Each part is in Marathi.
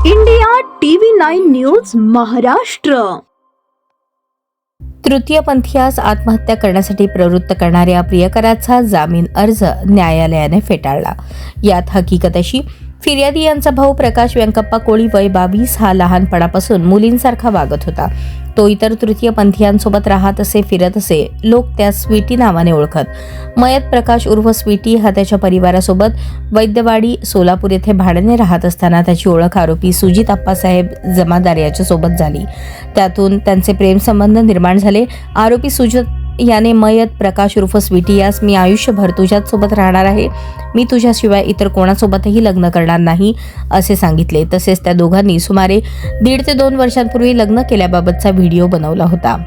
India TV 9 news Maharashtra. तृतीयपंथीयास आत्महत्या करण्यासाठी प्रवृत्त करणाऱ्या प्रियकराचा जामीन अर्ज न्यायालयाने फेटाळला. यात हकीकत अशी, फिर्यादी यांचा भाऊ प्रकाश व्यंकप्पा कोळी वय 22 हा लहानपणापासून मुलींसारखा वागत होता. तो इतर तृतीयपंथीयांसोबत राहत असे, फिरत असे. लोक त्यास स्वीटी नावाने ओळखत. मयत प्रकाश उर्फ स्वीटी हा त्याच्या परिवारासोबत वैद्यवाडी सोलापूर येथे भाड्याने राहत असताना त्याची ओळख आरोपी सुजित अप्पासाहेब जमादार याच्या सोबत झाली. त्यातून त्यांचे प्रेमसंबंध निर्माण झाले. आरोपी सुजित याने मयत प्रकाश उर्फ स्वीटी यास मी आयुष्यभर तुझ्याच सोबत राहणार आहे, मी तुझ्याशिवाय इतर कोणासोबतही लग्न करणार नाही असे सांगितले. तसेच त्या दोघांनी सुमारे 1.5 ते 2 वर्षांपूर्वी लग्न केल्याबाबतचा व्हिडिओ बनवला होता.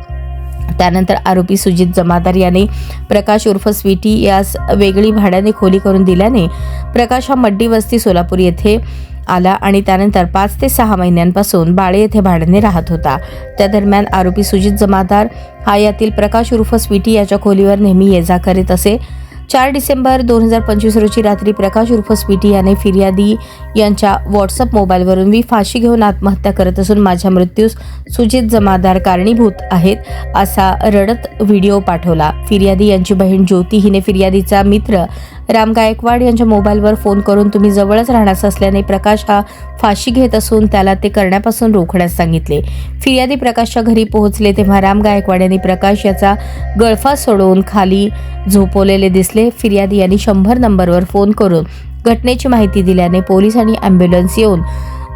त्यानंतर आरोपी सुजित जमादार याने प्रकाश उर्फ स्वीटी यास वेगळी भाड्याने खोली करून दिल्याने प्रकाश हा मड्डी वस्ती सोलापूर येथे आला आणि त्यानंतर 5 ते 6 महिन्यांपासून बाळे येथे भाड्याने राहत होता. त्या दरम्यान आरोपी सुजित जमादार हा यातील प्रकाश उर्फ स्वीटी याच्या खोलीवर नेहमी ये-जा करीत असे. 4 डिसेंबर 2025 रोजी रात्री प्रकाश उर्फ स्वीटी याने फिर्यादी यांच्या व्हॉट्सअप मोबाईलवरून मी फाशी घेऊन आत्महत्या करत असून माझ्या मृत्यूस सुजित जमादार कारणीभूत आहेत असा रडत व्हिडिओ पाठवला. फिर्यादी यांची बहीण ज्योती हिने फिर्यादीचा मित्र राम गायकवाड यांच्या मोबाईलवर फोन करून तुम्ही जवळच राहण्यास असल्याने प्रकाश हा फाशी घेत असून त्याला ते करण्यापासून रोखण्यास सांगितले. फिर्यादी प्रकाशच्या घरी पोहोचले तेव्हा राम गायकवाड यांनी प्रकाश याचा गळफास सोडवून खाली झोपवलेले दिसले. फिर्यादी यांनी 100 नंबरवर फोन करून घटनेची माहिती दिल्याने पोलीस आणि ॲम्ब्युलन्स येऊन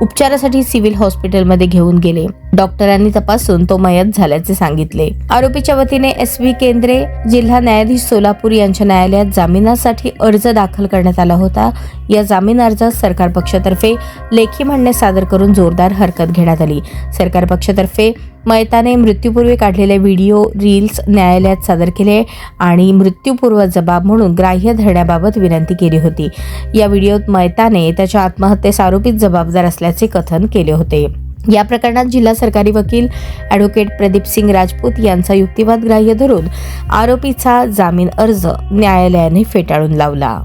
उपचारासाठी सिव्हिल हॉस्पिटलमध्ये घेऊन गेले. डॉक्टरांनी तपासून तो मयत झाल्याचे सांगितले. आरोपीच्या वतीने SV केंद्रे, जिल्हा न्यायाधीश सोलापूर यांच्या न्यायालयात जामिनासाठी अर्ज दाखल करण्यात आला होता. या जामीन अर्जात सरकार पक्षातर्फे लेखी म्हणणे सादर करून जोरदार हरकत घेण्यात आली. सरकार पक्षातर्फे मयताने मृत्यूपूर्वी काढलेले व्हिडिओ रील्स न्यायालयात सादर केले आणि मृत्यूपूर्व जबाब म्हणून ग्राह्य धरण्याबाबत विनंती केली होती. या व्हिडिओत मयताने त्याच्या आत्महत्येस आरोपीत जबाबदार असल्याचे कथन केले होते. या प्रकरणात जिल्हा सरकारी वकील ॲडव्होकेट प्रदीप सिंग राजपूत यांचा युक्तिवाद ग्राह्य धरून आरोपीचा जामीन अर्ज न्यायालयाने फेटाळून लावला.